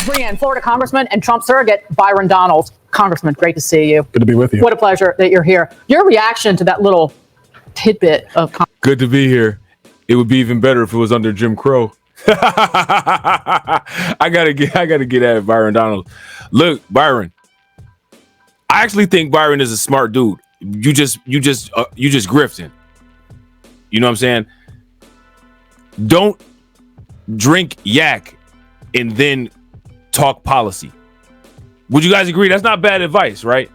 Bring in Florida Congressman and Trump surrogate Byron Donalds. Congressman, great to see you. Good to be with you. What a pleasure that you're here. Your reaction to that little tidbit of good to be here. It would be even better if it was under Jim Crow. I gotta get at Byron Donalds. Look, Byron. I actually think Byron is a smart dude. You just grifting. You know what I'm saying? Don't drink yak and then talk policy. Would you guys agree? That's not bad advice, right?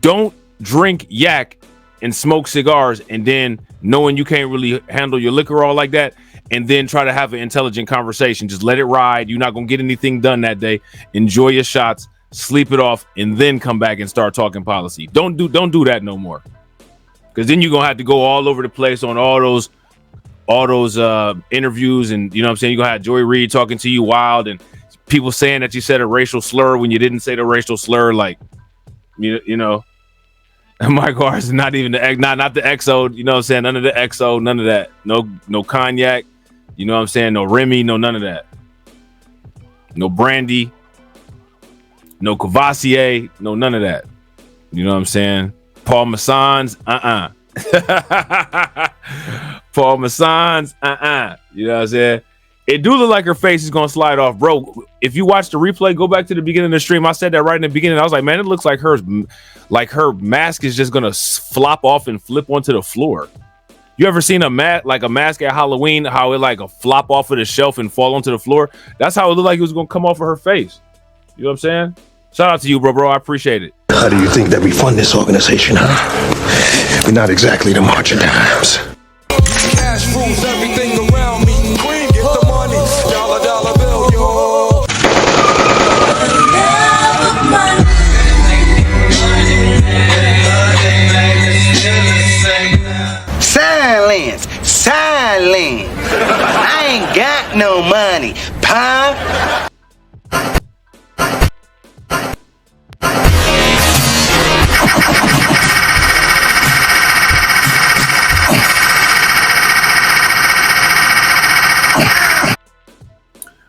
Don't drink yak and smoke cigars and then knowing you can't really handle your liquor all like that and then try to have an intelligent conversation. Just let it ride. You're not going to get anything done that day. Enjoy your shots, sleep it off, and then come back and start talking policy. Don't do that no more. Because then you're going to have to go all over the place on all those interviews, and you know what I'm saying? You're going to have Joy Reid talking to you wild and people saying that you said a racial slur when you didn't say the racial slur, like, you know, Mike Harris, not even the XO, you know what I'm saying? None of the XO, none of that. No cognac, you know what I'm saying? No Remy, no none of that. No brandy, no Cavassier, no none of that. You know what I'm saying? Paul Masson's, Paul Masson's, you know what I'm saying? It do look like her face is gonna slide off, bro. If you watch the replay, go back to the beginning of the stream. I said that right in the beginning. I was like, man, it looks like her mask is just gonna flop off and flip onto the floor. You ever seen a mask at Halloween? How it like a flop off of the shelf and fall onto the floor? That's how it looked like it was gonna come off of her face. You know what I'm saying? Shout out to you, bro. I appreciate it. How do you think that we fund this organization, huh? We're not exactly the March of Dimes. Cash rules everything around me. Queen, get the money. Dollar bill, yo. Silence. I ain't got no money, pop.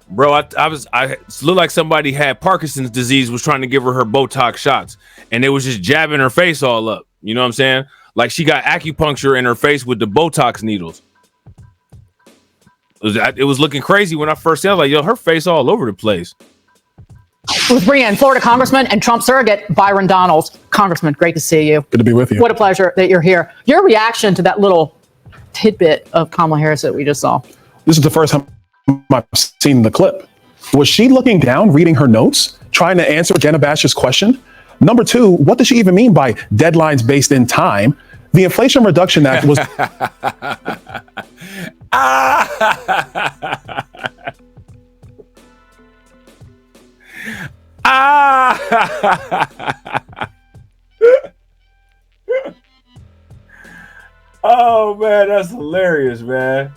Bro, I looked like somebody had Parkinson's disease, was trying to give her Botox shots, and they was just jabbing her face all up. You know what I'm saying? Like she got acupuncture in her face with the Botox needles. It was looking crazy when I first said, like, yo, her face all over the place. Let's bring in Florida Congressman and Trump surrogate Byron Donalds. Congressman, great to see you. Good to be with you. What a pleasure that you're here. Your reaction to that little tidbit of Kamala Harris that we just saw. This is the first time I've seen the clip. Was she looking down, reading her notes, trying to answer Jenna Bash's question? Number two, what does she even mean by deadlines based in time? The Inflation Reduction Act was... Oh, man, that's hilarious, man.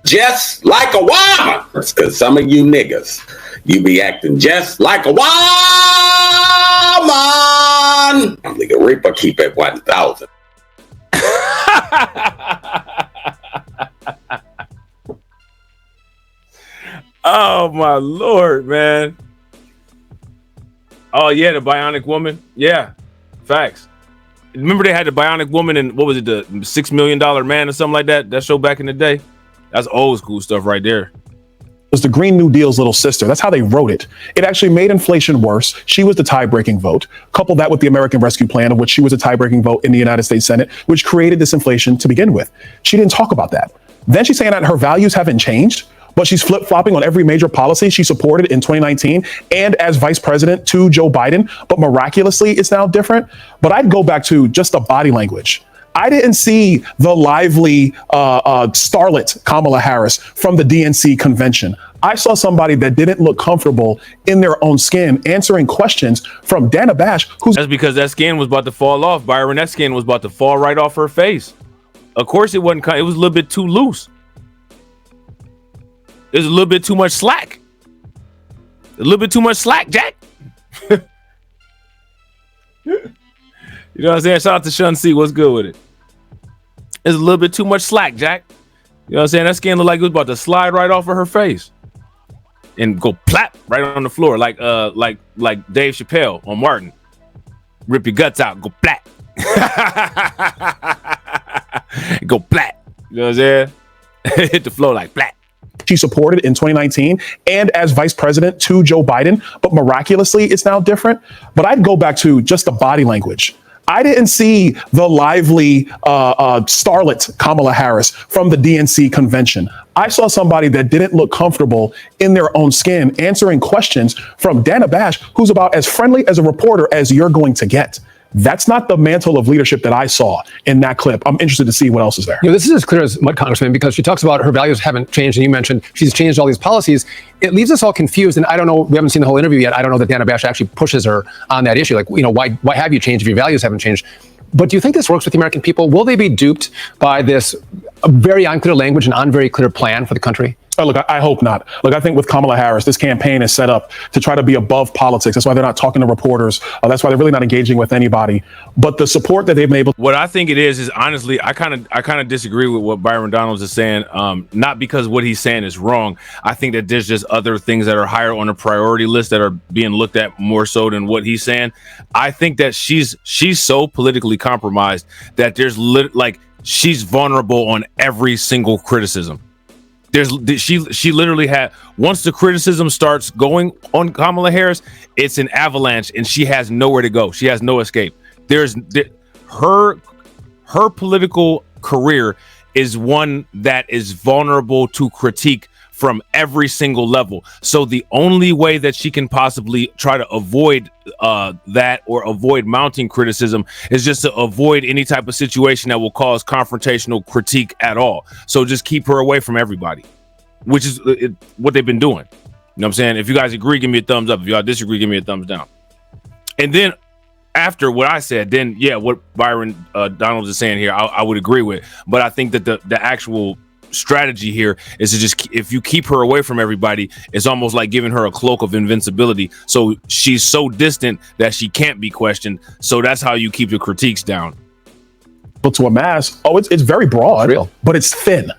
Just like a woman. That's because some of you niggas, you be acting just like a woman. Nigga Reaper keep it 1,000. Oh, my Lord, man. Oh, yeah, the Bionic Woman. Yeah, facts. Remember they had the Bionic Woman and what was it, the $6 Million Man or something like that? That show back in the day? That's old school stuff right there. Was the Green New Deal's little sister. That's how they wrote it. It actually made inflation worse. She was the tie-breaking vote. Couple that with the American Rescue Plan, of which she was a tie-breaking vote in the United States Senate, which created this inflation to begin with. She didn't talk about that. Then she's saying that her values haven't changed, but she's flip-flopping on every major policy she supported in 2019 and as vice president to Joe Biden. But miraculously, it's now different. But I'd go back to just the body language. I didn't see the lively starlet Kamala Harris from the DNC convention. I saw somebody that didn't look comfortable in their own skin answering questions from Dana Bash. That's because that skin was about to fall off, Byron. That skin was about to fall right off her face. Of course, it wasn't. It was a little bit too loose. There's a little bit too much slack. A little bit too much slack, Jack. You know what I'm saying? Shout out to Shun C. What's good with it? There's a little bit too much slack, Jack. You know what I'm saying? That skin looked like it was about to slide right off of her face and go plap right on the floor, like Dave Chappelle on Martin. Rip your guts out, go black. Go black. You know what I'm saying? Hit the floor like black. She supported in 2019 and as vice president to Joe Biden, but miraculously it's now different. But I'd go back to just the body language. I didn't see the lively starlet Kamala Harris from the DNC convention. I saw somebody that didn't look comfortable in their own skin answering questions from Dana Bash, who's about as friendly as a reporter as you're going to get. That's not the mantle of leadership that I saw in that clip. I'm interested to see what else is there. This is as clear as mud, Congressman, because she talks about her values haven't changed, and you mentioned she's changed all these policies. It leaves us all confused, and I don't know, we haven't seen the whole interview yet. I don't know that Dana Bash actually pushes her on that issue. Like, why have you changed if your values haven't changed? But do you think this works with the American people? Will they be duped by this very unclear language and very clear plan for the country? Oh, look, I hope not. Look, I think with Kamala Harris, this campaign is set up to try to be above politics. That's why they're not talking to reporters. That's why they're really not engaging with anybody. But the support that they've been able. What I think it is honestly, I kind of disagree with what Byron Donalds is saying. Not because what he's saying is wrong. I think that there's just other things that are higher on the priority list that are being looked at more so than what he's saying. I think that she's so politically compromised that there's she's vulnerable on every single criticism. She literally had, once the criticism starts going on Kamala Harris, it's an avalanche and she has nowhere to go. She has no escape. Her political career is one that is vulnerable to critique from every single level. So the only way that she can possibly try to avoid that or avoid mounting criticism is just to avoid any type of situation that will cause confrontational critique at all. So just keep her away from everybody, which is what they've been doing. You know what I'm saying? If you guys agree, give me a thumbs up. If y'all disagree, give me a thumbs down. And then after what I said, then yeah, what Byron Donalds is saying here, I would agree with. But I think that the actual strategy here is to just, if you keep her away from everybody, it's almost like giving her a cloak of invincibility. So she's so distant that she can't be questioned. So that's how you keep the critiques down. To amass, it's very broad, but it's thin.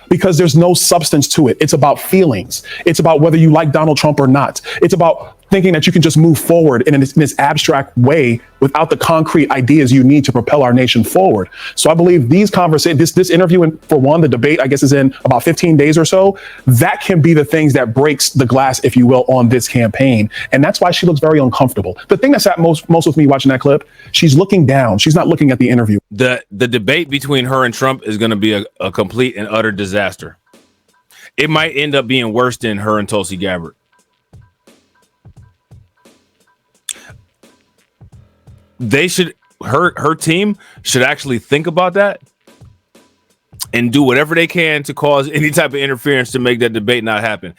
Because there's no substance to it. It's about feelings. It's about whether you like Donald Trump or not. It's about thinking that you can just move forward in this abstract way without the concrete ideas you need to propel our nation forward. So I believe these conversations, this interview, and for one, the debate, I guess, is in about 15 days or so. That can be the things that breaks the glass, if you will, on this campaign. And that's why she looks very uncomfortable. The thing that sat most with me watching that clip, she's looking down. She's not looking at the interview. The debate between her and Trump is going to be a complete and utter disaster. It might end up being worse than her and Tulsi Gabbard. Her team should actually think about that and do whatever they can to cause any type of interference to make that debate not happen.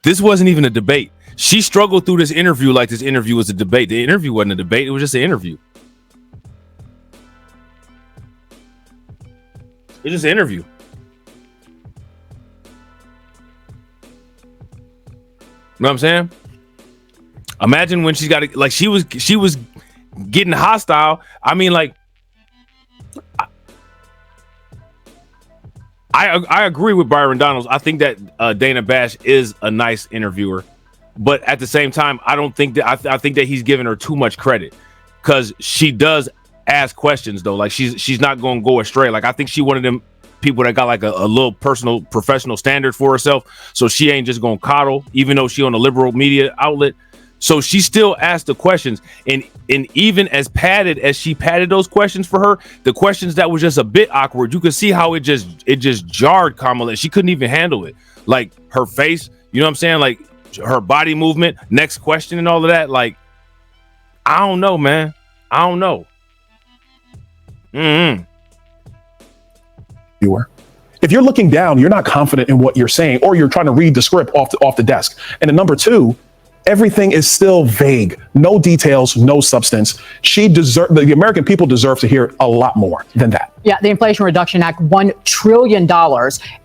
This wasn't even a debate. She struggled through this interview like this interview was a debate. The interview wasn't a debate. It was just an interview. It's just an interview. You know what I'm saying? Imagine when she's got to, like, she was getting hostile. I mean, like, I agree with Byron Donalds. I think that Dana Bash is a nice interviewer, but at the same time, I don't think that I think that he's giving her too much credit, because she does ask questions though. Like, she's not going to go astray. Like, I think she one of them people that got like a little personal professional standard for herself, so she ain't just gonna coddle, even though she on a liberal media outlet. So she still asked the questions, and even as padded as she padded those questions for her, the questions that was just a bit awkward, you could see how it just jarred Kamala. She couldn't even handle it. Like, her face, you know what I'm saying? Like, her body movement, next question and all of that. Like, I don't know, man. I don't know. If you're looking down, you're not confident in what you're saying, or you're trying to read the script off the desk. And then number two, everything is still vague. No details, no substance. The American people deserve to hear a lot more than that. Yeah, the Inflation Reduction Act, $1 trillion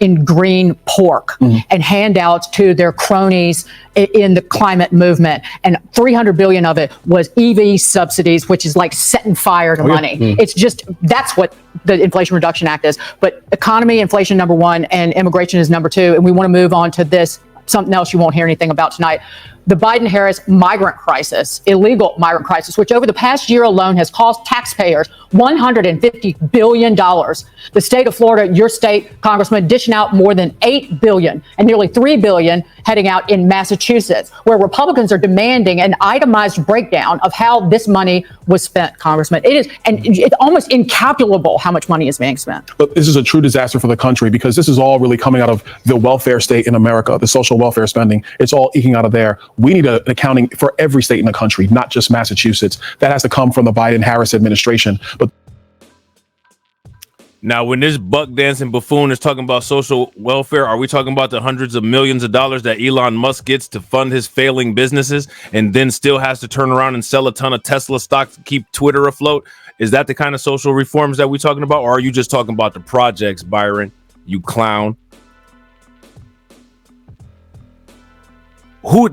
in green pork and handouts to their cronies in the climate movement. And $300 billion of it was EV subsidies, which is like setting fire to money. It's just, that's what the Inflation Reduction Act is. But economy, inflation, number one, and immigration is number two. And we want to move on to this, something else you won't hear anything about tonight. the Biden-Harris migrant crisis, illegal migrant crisis, which over the past year alone has cost taxpayers $150 billion. The state of Florida, your state, Congressman, dishing out more than $8 billion and nearly $3 billion heading out in Massachusetts, where Republicans are demanding an itemized breakdown of how this money was spent, Congressman. It is, and it's almost incalculable how much money is being spent. But this is a true disaster for the country because this is all really coming out of the welfare state in America, the social welfare spending. It's all eking out of there. We need an accounting for every state in the country, not just Massachusetts. That has to come from the Biden-Harris administration. But now, when this buck dancing buffoon is talking about social welfare, are we talking about the hundreds of millions of dollars that Elon Musk gets to fund his failing businesses and then still has to turn around and sell a ton of Tesla stock to keep Twitter afloat? Is that the kind of social reforms that we're talking about? Or are you just talking about the projects, Byron, you clown? Who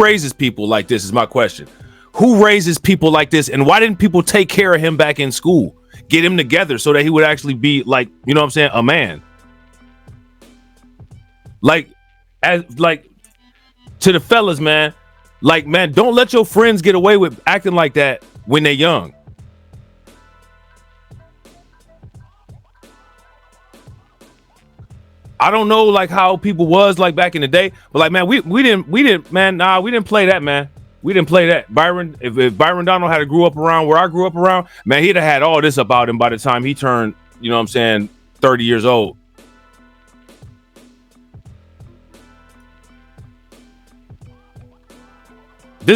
raises people like this is my question. Who raises people like this? And why didn't people take care of him back in school? Get him together so that he would actually be like, you know what I'm saying, a man. Like to the fellas, man, like, man, don't let your friends get away with acting like that when they're young. I don't know like how people was like back in the day, but like, man, we didn't play that, man. We didn't play that. Byron, if Byron Donalds had grew up around where I grew up around, man, he'd have had all this about him by the time he turned, you know what I'm saying, 30 years old. I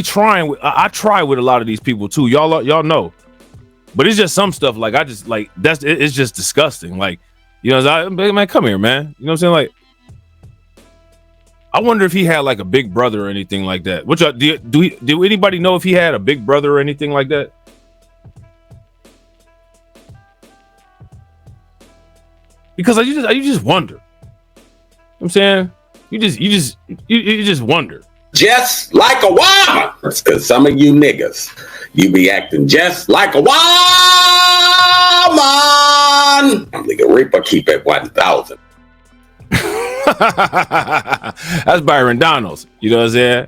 try with a lot of these people too. Y'all know. But it's just some stuff like it's just disgusting. Like, you know, man, come here, man. You know what I'm saying? Like, I wonder if he had like a big brother or anything like that. Which do anybody know if he had a big brother or anything like that? Because you just wonder. You know what I'm saying? You just wonder. Just like a woman. That's because some of you niggas, you be acting just like a woman. Nigga Reaper keep at 1,000. That's Byron Donalds. You know what I'm saying?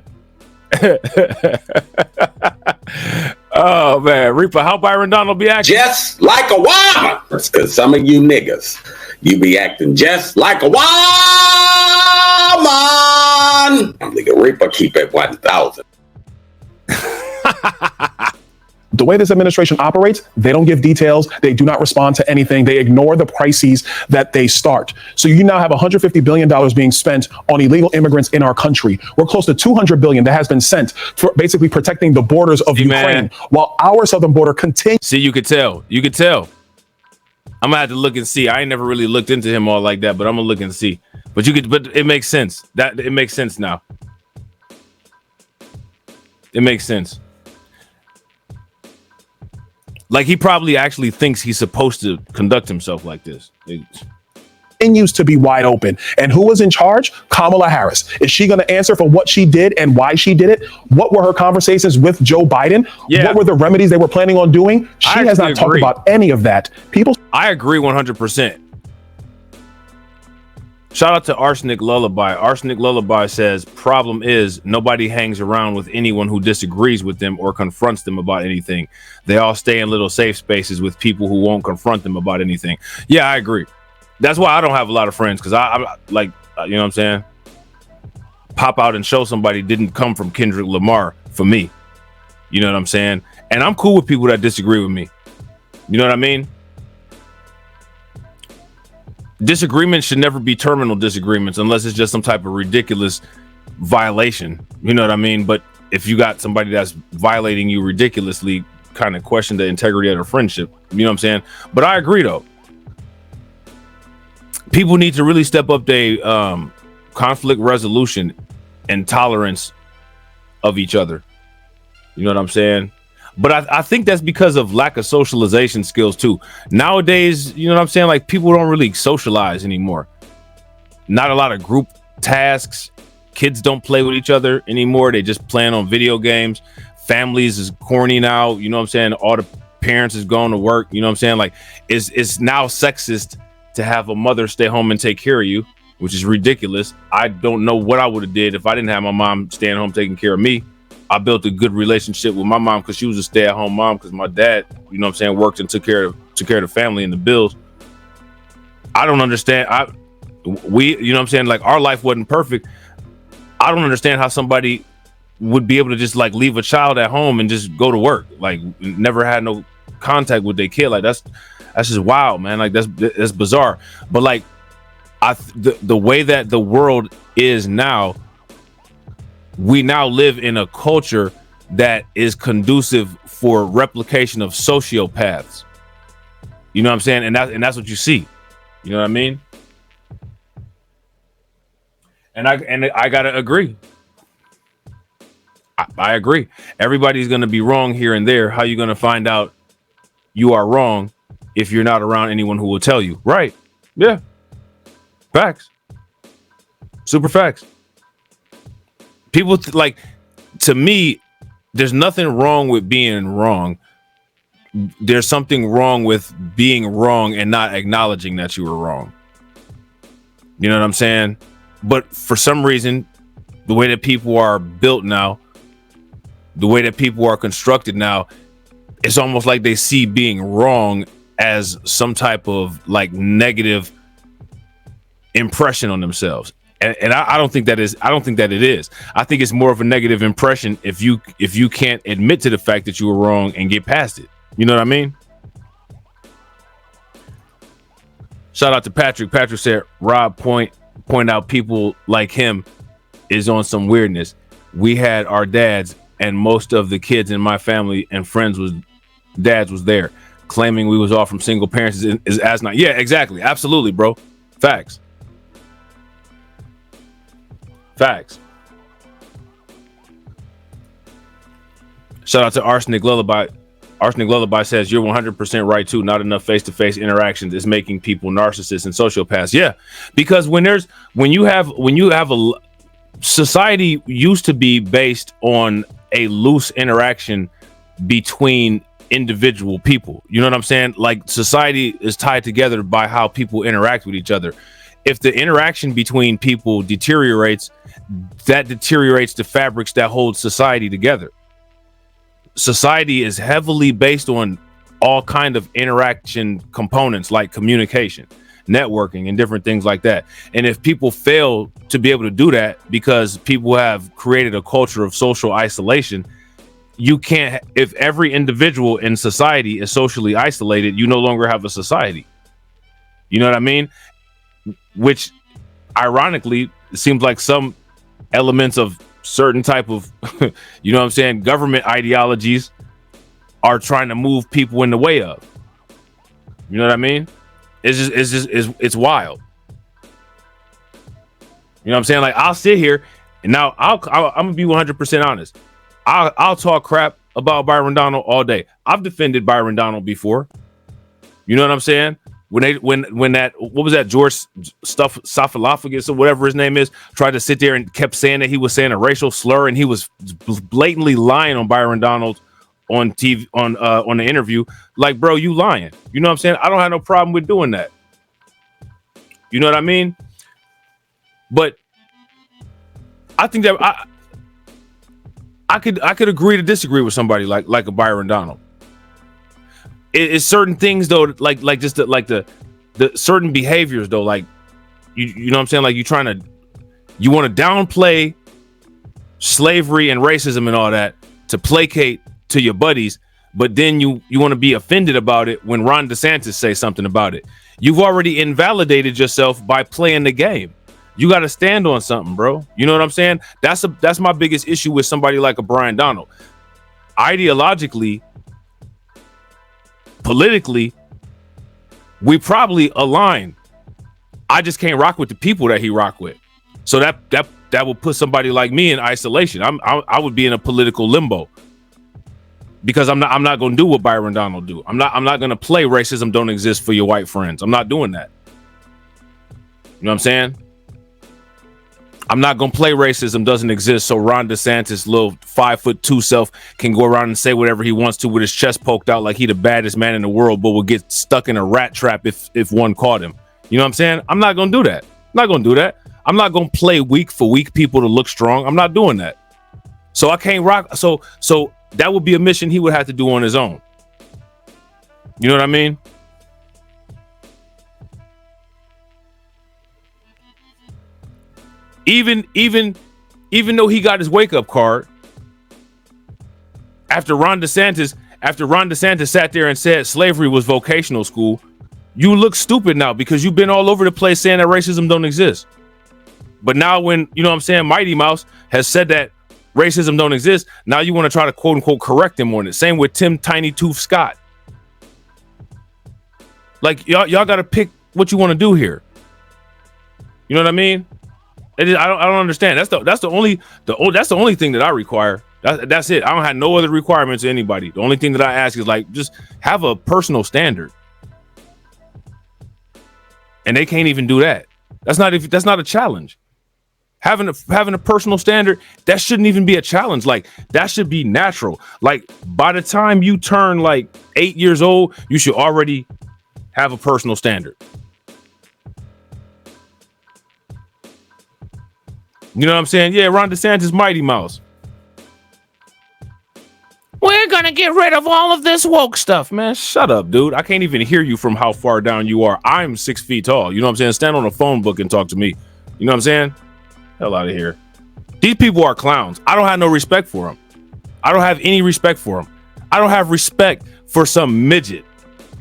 Oh man, Reaper, how Byron Donalds be acting? Just like a woman. That's because some of you niggas, you be acting just like a woman. Nigga Reaper keep at 1,000. the way this administration operates, they don't give details. They do not respond to anything. They ignore the crises that they start. So you now have $150 billion being spent on illegal immigrants in our country. We're close to $200 billion that has been sent for basically protecting the borders of Ukraine, while our southern border continues. See, you could tell. You could tell. I'm gonna have to look and see. I ain't never really looked into him all like that, but I'm gonna look and see. But it makes sense. That it makes sense now. It makes sense. Like he probably actually thinks he's supposed to conduct himself like this. Continues to be wide open. And who was in charge? Kamala Harris. Is she going to answer for what she did and why she did it? What were her conversations with Joe Biden? Yeah. What were the remedies they were planning on doing? She has not talked about any of that. I agree 100%. Shout out to Arsenic Lullaby. Arsenic Lullaby says, problem is nobody hangs around with anyone who disagrees with them or confronts them about anything. They all stay in little safe spaces with people who won't confront them about anything. Yeah, I agree. That's why I don't have a lot of friends, because I like, you know what I'm saying? Pop out and show somebody didn't come from Kendrick Lamar for me. You know what I'm saying? And I'm cool with people that disagree with me. You know what I mean? Disagreements should never be terminal disagreements unless it's just some type of ridiculous violation. You know what I mean? But if you got somebody that's violating you ridiculously, kind of question the integrity of their friendship. You know what I'm saying? But I agree, though. People need to really step up their conflict resolution and tolerance of each other. You know what I'm saying? But I think that's because of lack of socialization skills too. Nowadays, you know what I'm saying? Like people don't really socialize anymore. Not a lot of group tasks. Kids don't play with each other anymore. They just playing on video games. Families is corny now. You know what I'm saying? All the parents is going to work. You know what I'm saying? Like it's now sexist to have a mother stay home and take care of you. which is ridiculous. I don't know what I would have did if I didn't have my mom staying home taking care of me. I built a good relationship with my mom because she was a stay-at-home mom, because my dad, you know what I'm saying, worked and took care of the family and the bills. I don't understand. You know what I'm saying, like, our life wasn't perfect. I don't understand how somebody would be able to just like leave a child at home and just go to work, like never had no contact with their kid. Like that's just wild, man. Like that's bizarre. But like the way that the world is now, we now live in a culture that is conducive for replication of sociopaths. You know what I'm saying? And that's what you see. You know what I mean? And I gotta agree. I agree. Everybody's gonna be wrong here and there. How you gonna find out you are wrong if you're not around anyone who will tell you? Right? Yeah. Facts. Super facts. People like, to me, there's nothing wrong with being wrong. There's something wrong with being wrong and not acknowledging that you were wrong. You know what I'm saying? But for some reason, the way that people are built now, the way that people are constructed now, it's almost like they see being wrong as some type of like negative impression on themselves. And I don't think that it is. I think it's more of a negative impression if you can't admit to the fact that you were wrong and get past it. You know what I mean? Shout out to Patrick. Patrick said, Rob point out people like him is on some weirdness. We had our dads, and most of the kids in my family and friends dads was there. Claiming we was all from single parents is asinine. Yeah, exactly. Absolutely, bro. Facts. Facts. Shout out to Arsenic Lullaby. Arsenic Lullaby says you're 100% right too. Not enough face-to-face interactions is making people narcissists and sociopaths. Yeah, because when you have a society used to be based on a loose interaction between individual people. You know what I'm saying? Like, society is tied together by how people interact with each other. If the interaction between people deteriorates, that deteriorates the fabrics that hold society together. Society is heavily based on all kind of interaction components like communication, networking, and different things like that. And if people fail to be able to do that because people have created a culture of social isolation, you can't. If every individual in society is socially isolated, you no longer have a society. You know what I mean? Which, ironically, it seems like some elements of certain type of, you know what I'm saying, government ideologies are trying to move people in the way of. You know what I mean? It's wild. You know what I'm saying? Like, I'll sit here and now I'm gonna be 100% honest. I'll talk crap about Byron Donald all day. I've defended Byron Donald before. You know what I'm saying? When that, what was that, George Sophilophagus or whatever his name is, tried to sit there and kept saying that he was saying a racial slur, and he was blatantly lying on Byron Donald on TV on the interview. Like, bro, you lying. You know what I'm saying? I don't have no problem with doing that. You know what I mean? But I think that I could agree to disagree with somebody like a Byron Donald. It's certain things though, like just the certain behaviors though, like you know what I'm saying, like you want to downplay slavery and racism and all that to placate to your buddies, but then you want to be offended about it when Ron DeSantis says something about it. You've already invalidated yourself by playing the game. You got to stand on something, bro. You know what I'm saying? That's my biggest issue with somebody like a Byron Donald. Ideologically, politically, we probably align. I just can't rock with the people that he rock with. So that will put somebody like me in isolation. I would be in a political limbo because I'm not going to do what Byron Donald do. I'm not going to play racism don't exist for your white friends. I'm not doing that. You know what I'm saying? I'm not going to play racism doesn't exist so Ron DeSantis, little 5'2" self, can go around and say whatever he wants to with his chest poked out like he the baddest man in the world, but will get stuck in a rat trap if one caught him. You know what I'm saying? I'm not going to do that. not gonna do that. I'm not gonna play weak for weak people to look strong. I'm not doing that. So I can't rock. So that would be a mission he would have to do on his own. You know what I mean? Even though he got his wake up card after Ron DeSantis sat there and said slavery was vocational school, you look stupid now because you've been all over the place saying that racism don't exist. But now when, you know what I'm saying, Mighty Mouse has said that racism don't exist, now you want to try to quote unquote correct him on it. Same with Tim Tiny Tooth Scott. Like y'all got to pick what you want to do here. You know what I mean? I don't understand. That's the only thing that I require. That's it. I don't have no other requirements to anybody. The only thing that I ask is like just have a personal standard. And they can't even do that. That's not a challenge. Having a personal standard, that shouldn't even be a challenge. Like that should be natural. Like by the time you turn like 8 years old, you should already have a personal standard. You know what I'm saying? Yeah, Ron DeSantis, Mighty Mouse. We're gonna get rid of all of this woke stuff, man. Shut up, dude. I can't even hear you from how far down you are. I'm 6 feet tall. You know what I'm saying? Stand on a phone book and talk to me. You know what I'm saying? Hell out of here. These people are clowns. I don't have no respect for them. I don't have any respect for them. I don't have respect for some midget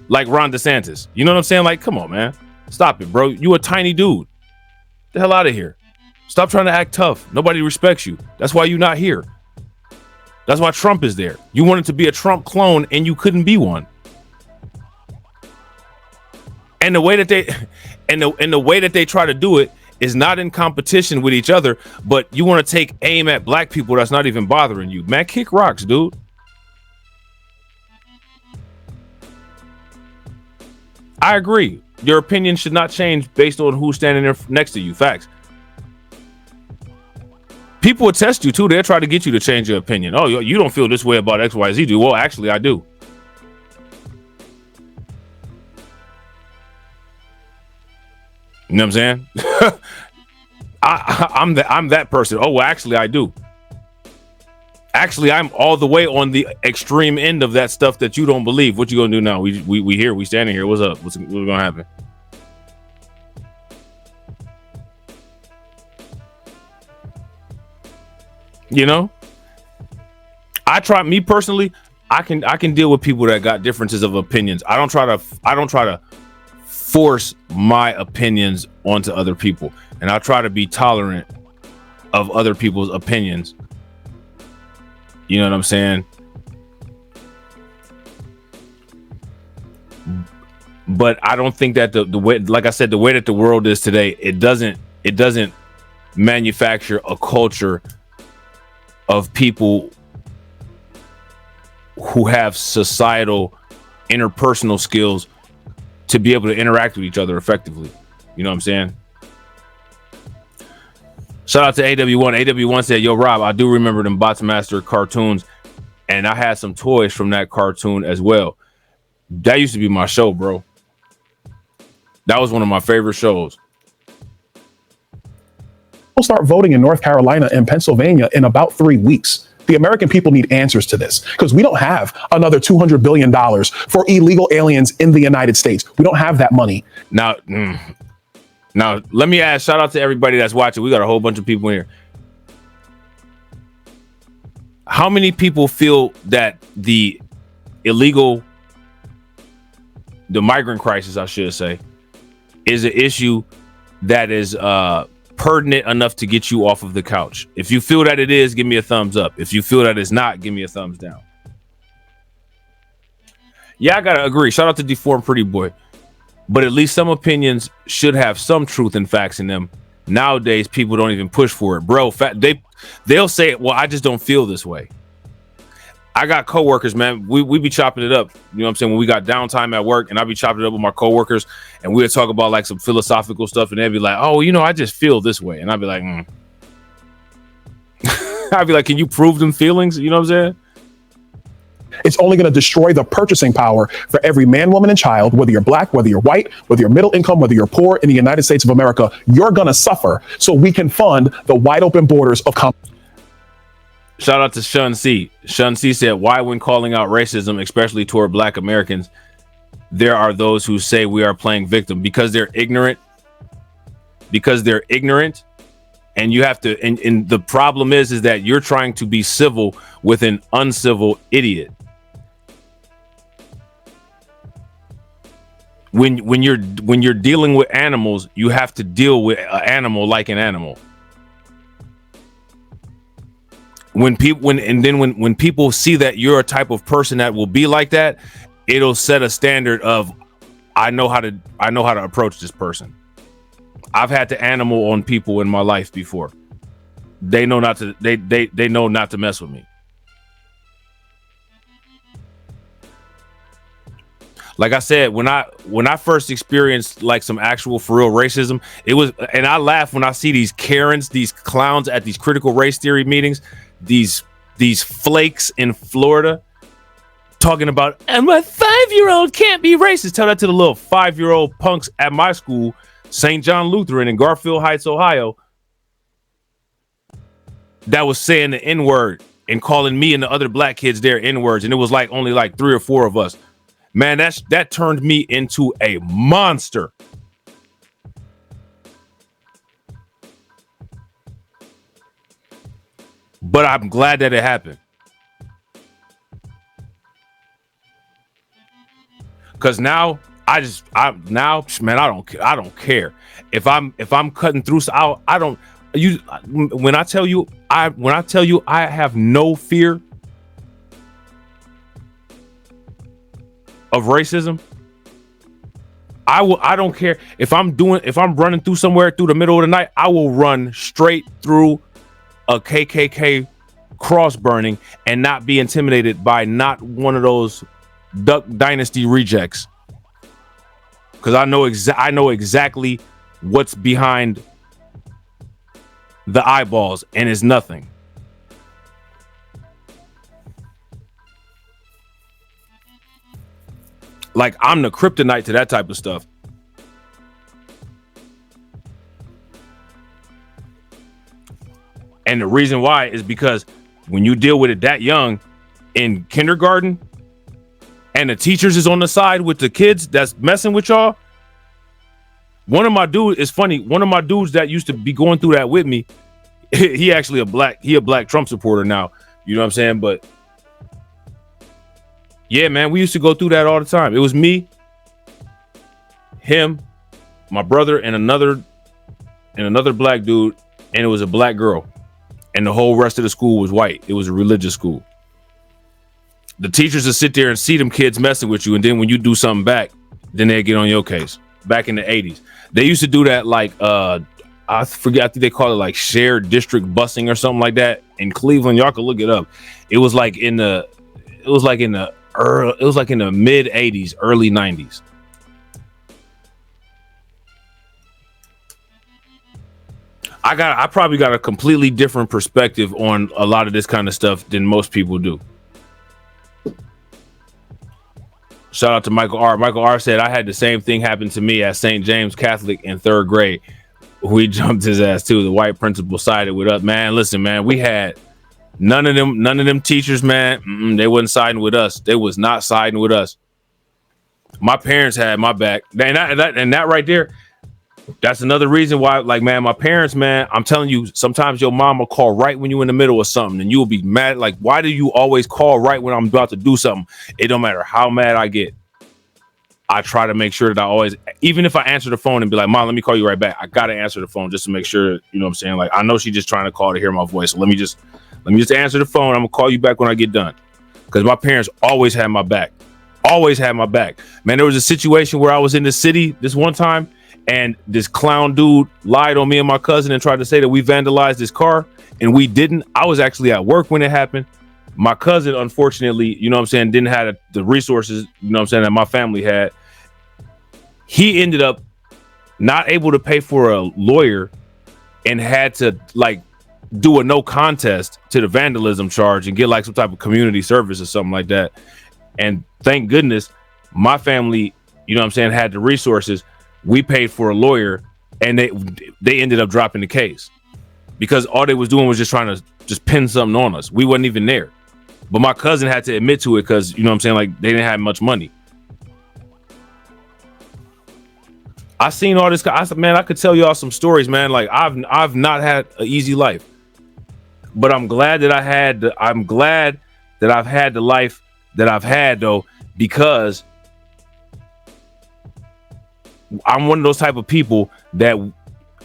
like Ron DeSantis. You know what I'm saying? Like, come on, man. Stop it, bro. You a tiny dude. Get the hell out of here. Stop trying to act tough. Nobody respects you. That's why you're not here. That's why Trump is there. You wanted to be a Trump clone and you couldn't be one. And the way that they try to do it is not in competition with each other, but you want to take aim at black people that's not even bothering you. Man, kick rocks, dude. I agree. Your opinion should not change based on who's standing there next to you. Facts. People will test you too. They'll try to get you to change your opinion. Oh, you don't feel this way about X, Y, Z, do? Well, actually, I do. You know what I'm saying? I'm that person. Oh, well, actually, I do. Actually, I'm all the way on the extreme end of that stuff that you don't believe. What you gonna do now? We here. We standing here. What's up? What's gonna happen? You know, I can deal with people that got differences of opinions. I don't try to force my opinions onto other people, and I try to be tolerant of other people's opinions. You know what I'm saying? But I don't think that the way, like I said, the way that the world is today, it doesn't manufacture a culture of people who have societal interpersonal skills to be able to interact with each other effectively. You know what I'm saying? Shout out to AW1. AW1 said, yo, Rob, I do remember them Bots Master cartoons, and I had some toys from that cartoon as well. That used to be my show, bro. That was one of my favorite shows. We'll start voting in North Carolina and Pennsylvania in about 3 weeks. The American people need answers to this because we don't have another $200 billion for illegal aliens in the United States. We don't have that money. Now, let me ask, shout out to everybody that's watching. We got a whole bunch of people here. How many people feel that the migrant crisis, I should say, is an issue that is pertinent enough to get you off of the couch? If you feel that it is, give me a thumbs up. If you feel that it's not, give me a thumbs down. Yeah, I gotta agree. Shout out to Deformed Pretty Boy. But at least some opinions should have some truth and facts in them. Nowadays, people don't even push for it, bro. They'll say, well, I just don't feel this way. I got coworkers, man. We be chopping it up. You know what I'm saying? When we got downtime at work, and I be chopping it up with my coworkers, and we would talk about like some philosophical stuff, and they'd be like, oh, you know, I just feel this way. And I'd be like, I'd be like, can you prove them feelings? You know what I'm saying? It's only going to destroy the purchasing power for every man, woman, and child, whether you're black, whether you're white, whether you're middle income, whether you're poor in the United States of America. You're going to suffer so we can fund the wide open borders of Shout out to Shun C. Shun C said, why when calling out racism, especially toward black Americans, there are those who say we are playing victim? Because they're ignorant. Because they're ignorant. And you have to, and the problem is that you're trying to be civil with an uncivil idiot. When you're dealing with animals, you have to deal with an animal like an animal. When people see that you're a type of person that will be like that, it'll set a standard of I know how to approach this person. I've had to animal on people in my life before. They know not to they know not to mess with me. Like I said, when I first experienced like some actual for real racism, it was, and I laugh when I see these Karens, these clowns at these critical race theory meetings, these flakes in Florida talking about, and my 5-year-old can't be racist. Tell that to the little 5-year-old punks at my school, St. John Lutheran in Garfield Heights, Ohio, that was saying the N-word and calling me and the other black kids there N-words. And it was like only like 3 or 4 of us. Man, that turned me into a monster. But I'm glad that it happened. Cause now I don't care. If I'm cutting through, when I tell you I have no fear of racism, I don't care if I'm running through somewhere through the middle of the night, I will run straight through a KKK cross burning and not be intimidated by not one of those Duck Dynasty rejects. Because I know exactly what's behind the eyeballs, and it's nothing. Like, I'm the kryptonite to that type of stuff. And the reason why is because when you deal with it that young in kindergarten, and the teachers is on the side with the kids that's messing with y'all. One of my dudes is funny. One of my dudes that used to be going through that with me, he actually a black Trump supporter now. You know what I'm saying? But yeah, man, we used to go through that all the time. It was me, him, my brother, and another black dude, and it was a black girl. And the whole rest of the school was white. It was a religious school. The teachers would sit there and see them kids messing with you, and then when you do something back, then they get on your case. Back in the 80s, they used to do that like I forget, I think they call it like shared district busing or something like that in Cleveland. Y'all can look it up. It was like in the mid 80s, early 90s. I probably got a completely different perspective on a lot of this kind of stuff than most people do. Shout out to Michael R. Michael R said, I had the same thing happen to me at St. James Catholic in 3rd grade. We jumped his ass too. The white principal sided with us. Man, listen, man, we had none of them teachers, man. They wasn't siding with us. They was not siding with us. My parents had my back. And that right there, that's another reason why, like, man, my parents, man, I'm telling you, sometimes your mom will call right when you're in the middle of something and you will be mad. Like, why do you always call right when I'm about to do something? It don't matter how mad I get. I try to make sure that I always, even if I answer the phone and be like, Mom, let me call you right back. I got to answer the phone just to make sure, you know what I'm saying? Like, I know she's just trying to call to hear my voice. So let me just answer the phone. I'm gonna call you back when I get done. Because my parents always had my back. Always had my back. Man, there was a situation where I was in the city this one time, and this clown dude lied on me and my cousin and tried to say that we vandalized his car, and we didn't. I was actually at work when it happened. My cousin, unfortunately, you know what I'm saying, didn't have the resources, you know what I'm saying, that my family had. He ended up not able to pay for a lawyer and had to like do a no contest to the vandalism charge and get like some type of community service or something like that. And thank goodness my family, you know what I'm saying, had the resources. We paid for a lawyer and they ended up dropping the case because all they was doing was just trying to just pin something on us. We wasn't even there. But my cousin had to admit to it because, you know what I'm saying, like they didn't have much money. I seen all this. Man, I could tell y'all some stories, man. Like I've not had an easy life, but I'm glad that I'm glad that I've had the life that I've had though, because I'm one of those type of people that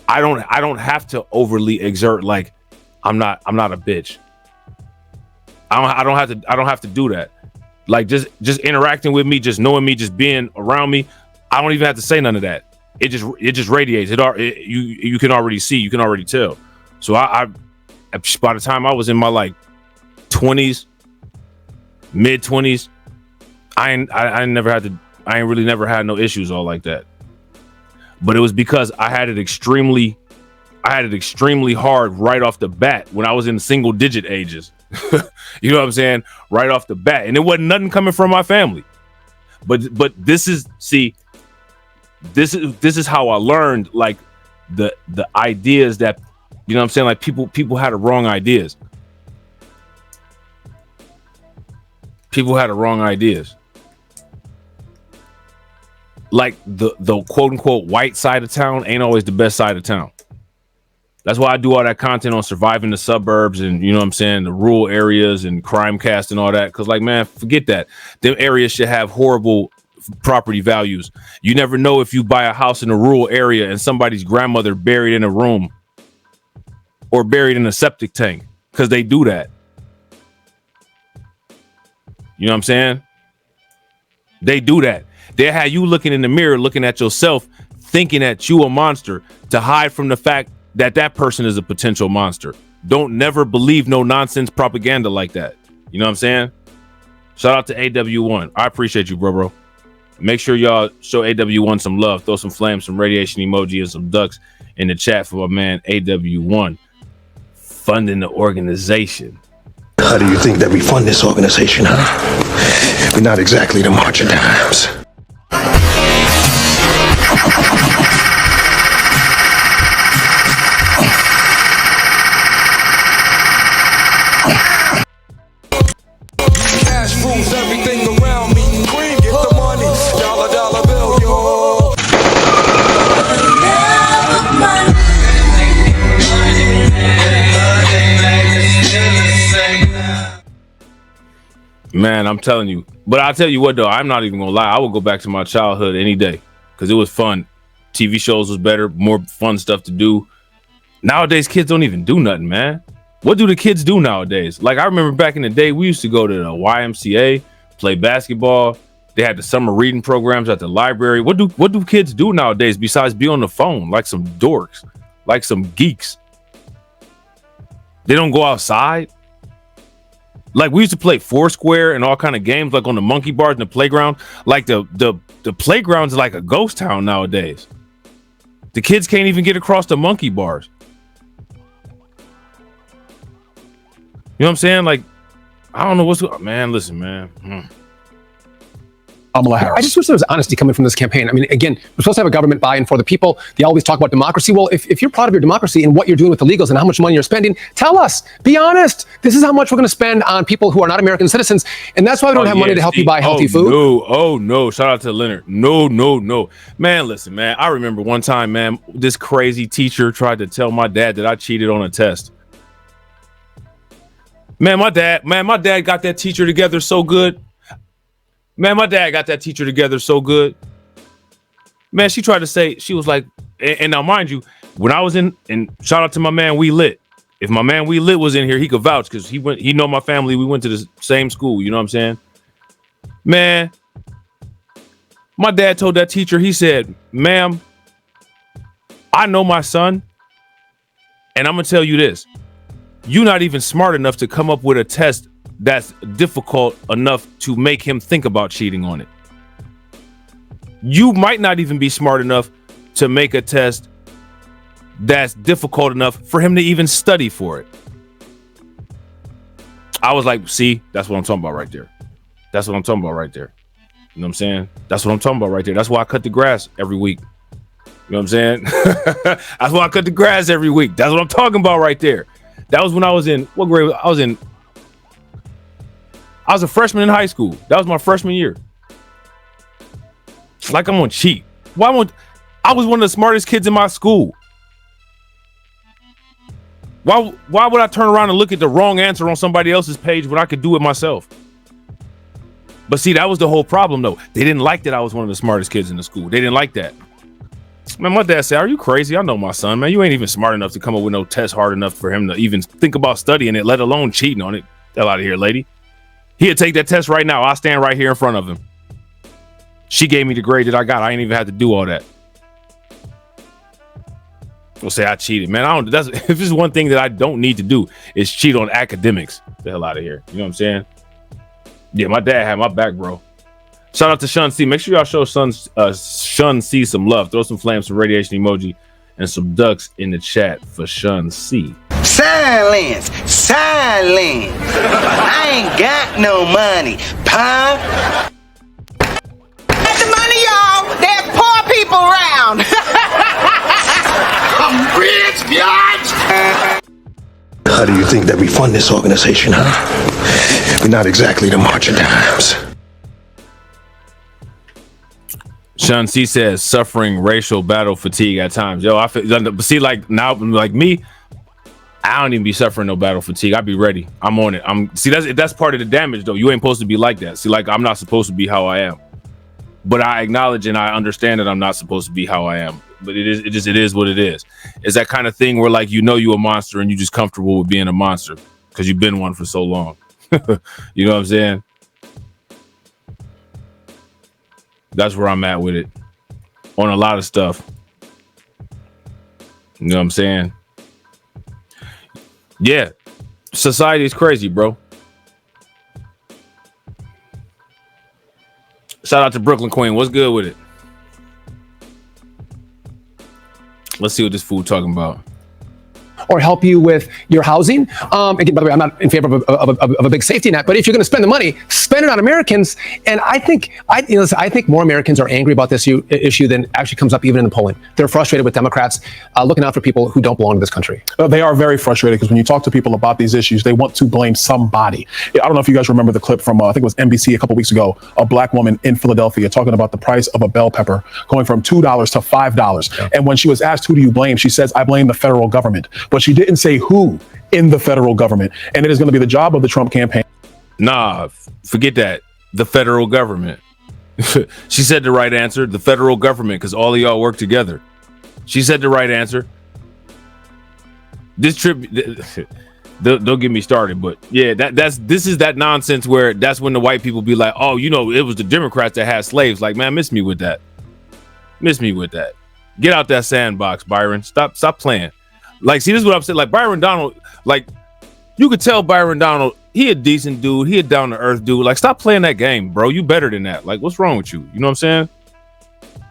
I don't have to overly exert. Like I'm not a bitch. I don't have to do that. Like just interacting with me, just knowing me, just being around me. I don't even have to say none of that. It just radiates. You can already see, you can already tell. So I by the time I was in my like 20s, mid 20s, I ain't really never had no issues all like that. But it was because I had it extremely hard right off the bat when I was in single digit ages. You know what I'm saying? Right off the bat. And it wasn't nothing coming from my family. But this is how I learned like the ideas that, you know what I'm saying, like people had the wrong ideas. People had the wrong ideas. Like the quote unquote white side of town ain't always the best side of town. That's why I do all that content on surviving the suburbs and, you know what I'm saying, the rural areas and crime cast and all that. Cause like, man, forget that. Them areas should have horrible property values. You never know if you buy a house in a rural area and somebody's grandmother buried in a room or buried in a septic tank, because they do that. You know what I'm saying? They do that. They have you looking in the mirror, looking at yourself, thinking that you a monster to hide from the fact that that person is a potential monster. Don't never believe no nonsense propaganda like that. You know what I'm saying? Shout out to AW1. I appreciate you, bro. Make sure y'all show AW1 some love. Throw some flames, some radiation emoji, and some ducks in the chat for my man AW1 funding the organization. How do you think that we fund this organization, huh? We're not exactly the march of dimes. Cash rules everything around me. Green, get the money. Dollar bill, yo. Man, I'm telling you. But I'll tell you what, though. I'm not even going to lie. I would go back to my childhood any day because it was fun. TV shows was better, more fun stuff to do. Nowadays, kids don't even do nothing, man. What do the kids do nowadays? Like, I remember back in the day, we used to go to the YMCA, play basketball. They had the summer reading programs at the library. What do kids do nowadays besides be on the phone like some dorks, like some geeks? They don't go outside. Like, we used to play Foursquare and all kind of games, like on the monkey bars in the playground. Like the playground's like a ghost town nowadays. The kids can't even get across the monkey bars. You know what I'm saying? Like, I don't know what's going on. Man, listen, man. Kamala Harris. I just wish there was honesty coming from this campaign. I mean, again, we're supposed to have a government buy-in for the people. They always talk about democracy. Well, if you're proud of your democracy and what you're doing with the illegals and how much money you're spending, tell us. Be honest. This is how much we're going to spend on people who are not American citizens. And that's why we don't have money to help you buy healthy food. No. Shout out to Leonard. No. Man, listen, man. I remember one time, man, this crazy teacher tried to tell my dad that I cheated on a test. Man, my dad got that teacher together so good. Man, my dad got that teacher together so good. Man, she tried to say, she was like, and now mind you, when I was in, and shout out to my man We Lit. If my man We Lit was in here, he could vouch because he know my family. We went to the same school. You know what I'm saying? Man, my dad told that teacher, he said, ma'am, I know my son, and I'm gonna tell you this. You're not even smart enough to come up with a test that's difficult enough to make him think about cheating on it. You might not even be smart enough to make a test that's difficult enough for him to even study for it. I was like, see, that's what I'm talking about right there. That's what I'm talking about right there. You know what I'm saying? That's what I'm talking about right there. That's why I cut the grass every week. You know what I'm saying? That's why I cut the grass every week. That's what I'm talking about right there. That was when I was in, what grade? I was a freshman in high school. That was my freshman year. Like I'm on cheat. I was one of the smartest kids in my school. Why would I turn around and look at the wrong answer on somebody else's page when I could do it myself? But see, that was the whole problem though. They didn't like that I was one of the smartest kids in the school. They didn't like that. Man, my dad said, "Are you crazy? I know my son, man. You ain't even smart enough to come up with no test hard enough for him to even think about studying it, let alone cheating on it. Hell out of here, lady. He'd take that test right now. I'll stand right here in front of him. She gave me the grade that I got. I ain't even had to do all that. We'll say I cheated, man. If this is one thing that I don't need to do is cheat on academics. The hell out of here. You know what I'm saying? Yeah, my dad had my back, bro. Shout out to Shun C. Make sure y'all show Shun C some love. Throw some flames, some radiation emoji, and some ducks in the chat for Shun C. Silence! Silence! I ain't got no money, pa. Get the money, y'all! There's poor people around! I'm rich, biatch! How do you think that we fund this organization, huh? We're not exactly the march of dimes. Sean C says suffering racial battle fatigue at times. Yo, I feel, see, like now, like me, I don't even be suffering no battle fatigue. I be ready. I'm on it. That's part of the damage though. You ain't supposed to be like that. See, like I'm not supposed to be how I am, but I acknowledge and I understand that I'm not supposed to be how I am. But it is what it is. It's that kind of thing where like you a monster and you just comfortable with being a monster because you've been one for so long. You know what I'm saying? That's where I'm at with it on a lot of stuff. You know what I'm saying? Yeah, society is crazy, bro. Shout out to Brooklyn Queen. What's good with it? Let's see what this fool talking about. Or help you with your housing. Again, by the way, I'm not in favor of a big safety net, but if you're going to spend the money, spend it on Americans. And I think more Americans are angry about this issue than actually comes up even in the polling. They're frustrated with Democrats looking out for people who don't belong to this country. They are very frustrated because when you talk to people about these issues, they want to blame somebody. I don't know if you guys remember the clip from, I think it was NBC a couple weeks ago, a black woman in Philadelphia talking about the price of a bell pepper going from $2 to $5. Yeah. And when she was asked, who do you blame? She says, I blame the federal government. But she didn't say who in the federal government. And it is going to be the job of the Trump campaign. Nah, forget that. The federal government. She said the right answer. The federal government, because all of y'all work together. She said the right answer. This trip, don't get me started, but yeah, this is that nonsense where that's when the white people be like, oh, it was the Democrats that had slaves. Like, man, miss me with that. Miss me with that. Get out that sandbox, Byron. Stop playing. Like, see, this is what I'm saying. Like, Byron Donald, like, you could tell Byron Donald, he a decent dude. He a down-to-earth dude. Like, stop playing that game, bro. You better than that. Like, what's wrong with you? You know what I'm saying?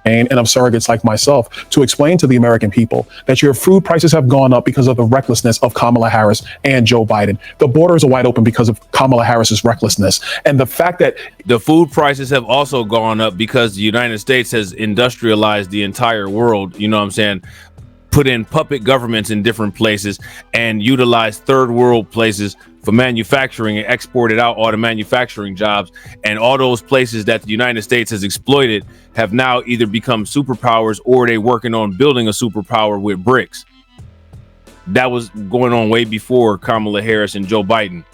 And of surrogates like myself to explain to the American people that your food prices have gone up because of the recklessness of Kamala Harris and Joe Biden. The borders are wide open because of Kamala Harris's recklessness. And the fact that the food prices have also gone up because the United States has industrialized the entire world. You know what I'm saying? Put in puppet governments in different places and utilize third world places for manufacturing and exported out all the manufacturing jobs. And all those places that the United States has exploited have now either become superpowers or they working on building a superpower with bricks. That was going on way before Kamala Harris and Joe Biden.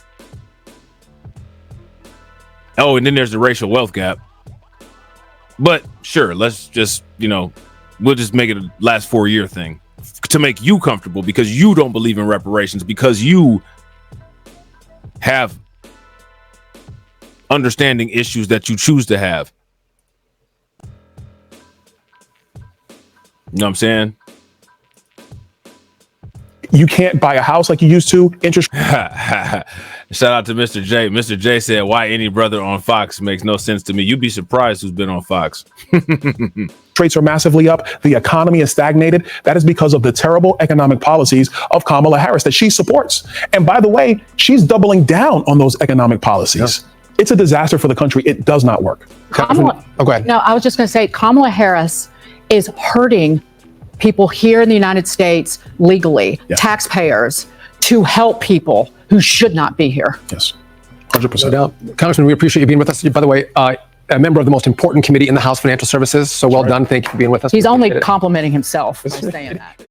Oh, and then there's the racial wealth gap. But sure, let's just, we'll just make it a last 4-year thing to make you comfortable because you don't believe in reparations, because you have understanding issues that you choose to have. You know what I'm saying? You can't buy a house like you used to. Interest Shout out to Mr. J. Mr. J said, why any brother on Fox makes no sense to me. You'd be surprised who's been on Fox. rates are massively up. The economy is stagnated. That is because of the terrible economic policies of Kamala Harris that she supports. And by the way, she's doubling down on those economic policies. Yeah. It's a disaster for the country. It does not work. Go ahead. No, I was just going to say Kamala Harris is hurting people here in the United States legally, taxpayers, to help people who should not be here. Yes, 100%. No doubt. Congressman, we appreciate you being with us. By the way, a member of the most important committee in the House, Financial Services. So well done. Thank you for being with us. He's only complimenting himself by saying that.